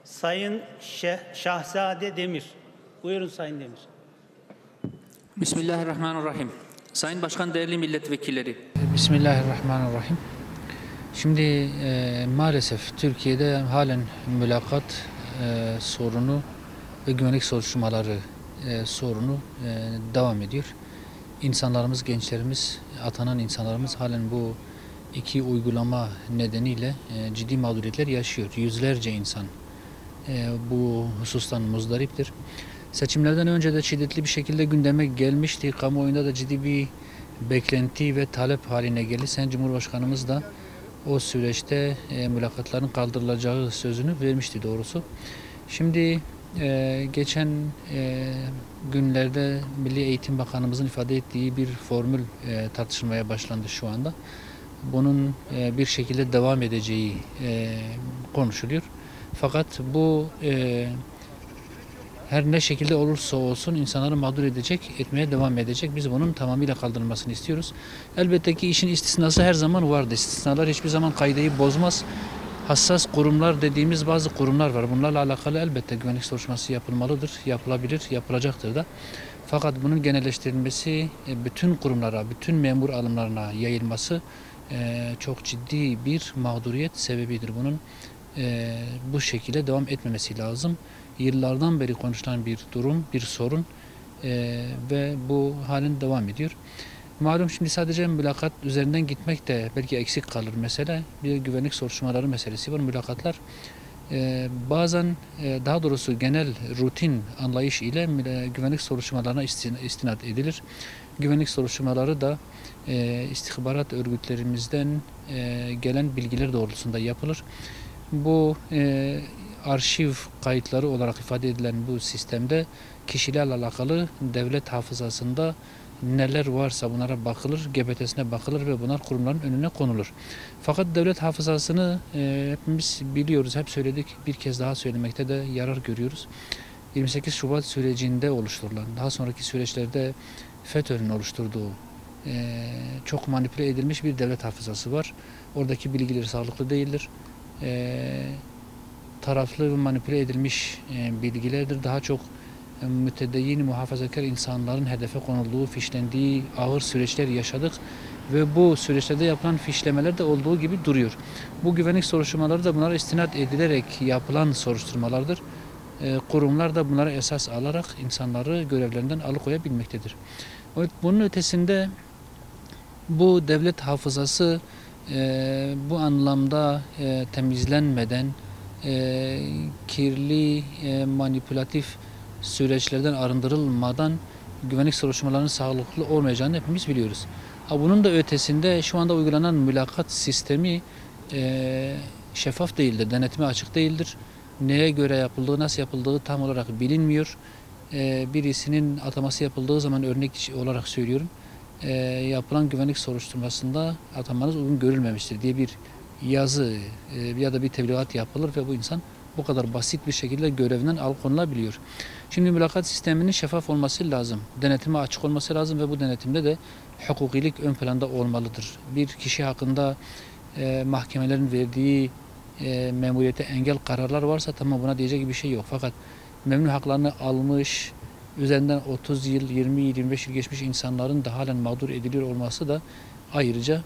Sayın Şahzade Demir. Buyurun Sayın Demir. Bismillahirrahmanirrahim. Sayın Başkan, değerli milletvekilleri. Bismillahirrahmanirrahim. Şimdi maalesef Türkiye'de halen mülakat sorunu ve güvenlik soruşturmaları sorunu devam ediyor. İnsanlarımız, gençlerimiz, atanan insanlarımız halen bu iki uygulama nedeniyle ciddi mağduriyetler yaşıyor. Yüzlerce insan bu husustan muzdariptir. Seçimlerden önce de şiddetli bir şekilde gündeme gelmişti. Kamuoyunda da ciddi bir beklenti ve talep haline geldi. Sayın Cumhurbaşkanımız da o süreçte mülakatların kaldırılacağı sözünü vermişti doğrusu. Şimdi geçen günlerde Milli Eğitim Bakanımızın ifade ettiği bir formül tartışılmaya başlandı şu anda. Bunun bir şekilde devam edeceği konuşuluyor. Fakat bu her ne şekilde olursa olsun insanları mağdur edecek, etmeye devam edecek. Biz bunun tamamıyla kaldırılmasını istiyoruz. Elbette ki işin istisnası her zaman vardı. İstisnalar hiçbir zaman kaideyi bozmaz. Hassas kurumlar dediğimiz bazı kurumlar var. Bunlarla alakalı elbette güvenlik soruşturması yapılmalıdır, yapılabilir, yapılacaktır da. Fakat bunun genelleştirilmesi, bütün kurumlara, bütün memur alımlarına yayılması çok ciddi bir mağduriyet sebebidir. Bunun bu şekilde devam etmemesi lazım. Yıllardan beri konuşulan bir durum, bir sorun ve bu halen devam ediyor. Malum şimdi sadece mülakat üzerinden gitmek de belki eksik kalır mesele. Bir güvenlik soruşturmaları meselesi var. Mülakatlar bazen daha doğrusu genel rutin anlayış ile güvenlik soruşturmalarına istinad edilir. Güvenlik soruşturmaları da istihbarat örgütlerimizden gelen bilgiler doğrultusunda yapılır. Bu arşiv kayıtları olarak ifade edilen bu sistemde kişilerle alakalı devlet hafızasında neler varsa bunlara bakılır, GBT'sine bakılır ve bunlar kurumların önüne konulur. Fakat devlet hafızasını hepimiz biliyoruz, hep söyledik, bir kez daha söylemekte de yarar görüyoruz. 28 Şubat sürecinde oluşturulan, daha sonraki süreçlerde FETÖ'nün oluşturduğu çok manipüle edilmiş bir devlet hafızası var. Oradaki bilgiler sağlıklı değildir. Taraflı ve manipüle edilmiş bilgilerdir. Daha çok mütedeyyin, muhafazakar insanların hedefe konulduğu, fişlendiği ağır süreçler yaşadık ve bu süreçlerde yapılan fişlemeler de olduğu gibi duruyor. Bu güvenlik soruşturmaları da bunlara istinad edilerek yapılan soruşturmalardır. Kurumlar da bunlara esas alarak insanları görevlerinden alıkoyabilmektedir. Bunun ötesinde bu devlet hafızası bu anlamda temizlenmeden kirli, manipülatif süreçlerden arındırılmadan güvenlik soruşturmalarının sağlıklı olmayacağını hepimiz biliyoruz. Bunun da ötesinde şu anda uygulanan mülakat sistemi şeffaf değildir, denetime açık değildir. Neye göre yapıldığı, nasıl yapıldığı tam olarak bilinmiyor. Birisinin ataması yapıldığı zaman örnek olarak söylüyorum, yapılan güvenlik soruşturmasında atamanız uygun görülmemiştir diye bir yazı ya da bir tebligat yapılır ve bu insan bu kadar basit bir şekilde görevinden alıkonulabiliyor. Şimdi mülakat sisteminin şeffaf olması lazım, denetime açık olması lazım ve bu denetimde de hukukilik ön planda olmalıdır. Bir kişi hakkında mahkemelerin verdiği memuriyete engel kararlar varsa tamam, buna diyecek bir şey yok. Fakat memnun haklarını almış, üzerinden 30 yıl, 20 yıl, 25 yıl geçmiş insanların da halen mağdur ediliyor olması da ayrıca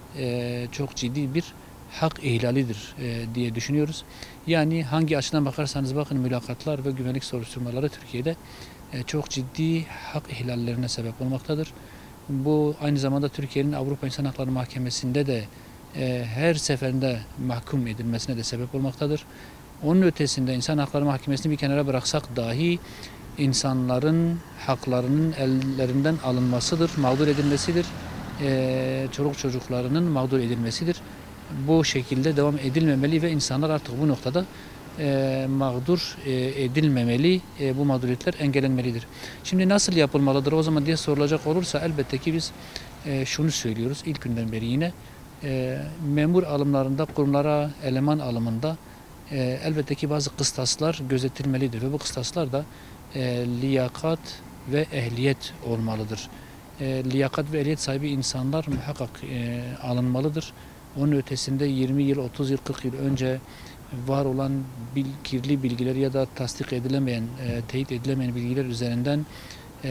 çok ciddi bir hak ihlalidir diye düşünüyoruz. Yani hangi açıdan bakarsanız bakın, mülakatlar ve güvenlik soruşturmaları Türkiye'de çok ciddi hak ihlallerine sebep olmaktadır. Bu aynı zamanda Türkiye'nin Avrupa İnsan Hakları Mahkemesi'nde de her seferinde mahkum edilmesine de sebep olmaktadır. Onun ötesinde İnsan Hakları Mahkemesi'ni bir kenara bıraksak dahi insanların haklarının ellerinden alınmasıdır, mağdur edilmesidir. Çoluk çocuklarının mağdur edilmesidir. Bu şekilde devam edilmemeli ve insanlar artık bu noktada mağdur edilmemeli, bu mağduriyetler engellenmelidir. Şimdi nasıl yapılmalıdır o zaman diye sorulacak olursa elbette ki biz şunu söylüyoruz ilk günden beri yine. Memur alımlarında, kurumlara eleman alımında elbette ki bazı kıstaslar gözetilmelidir ve bu kıstaslar da liyakat ve ehliyet olmalıdır. Liyakat ve ehliyet sahibi insanlar muhakkak alınmalıdır. Onun ötesinde 20 yıl, 30 yıl, 40 yıl önce var olan kirli bilgiler ya da tasdik edilemeyen, teyit edilemeyen bilgiler üzerinden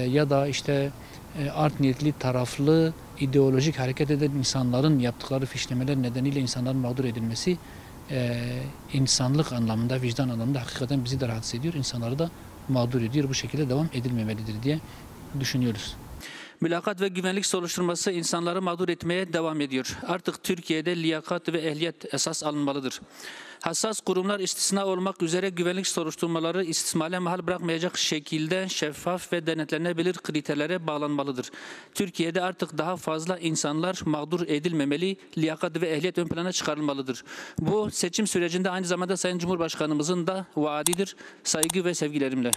ya da işte art niyetli, taraflı, ideolojik hareket eden insanların yaptıkları fişlemeler nedeniyle insanların mağdur edilmesi insanlık anlamında, vicdan anlamında hakikaten bizi de rahatsız ediyor, insanları da mağdur ediyor. Bu şekilde devam edilmemelidir diye düşünüyoruz. Mülakat ve güvenlik soruşturması insanları mağdur etmeye devam ediyor. Artık Türkiye'de liyakat ve ehliyet esas alınmalıdır. Hassas kurumlar istisna olmak üzere güvenlik soruşturmaları istismale mahal bırakmayacak şekilde şeffaf ve denetlenebilir kriterlere bağlanmalıdır. Türkiye'de artık daha fazla insanlar mağdur edilmemeli, liyakat ve ehliyet ön plana çıkarılmalıdır. Bu seçim sürecinde aynı zamanda Sayın Cumhurbaşkanımızın da vaadidir. Saygı ve sevgilerimle.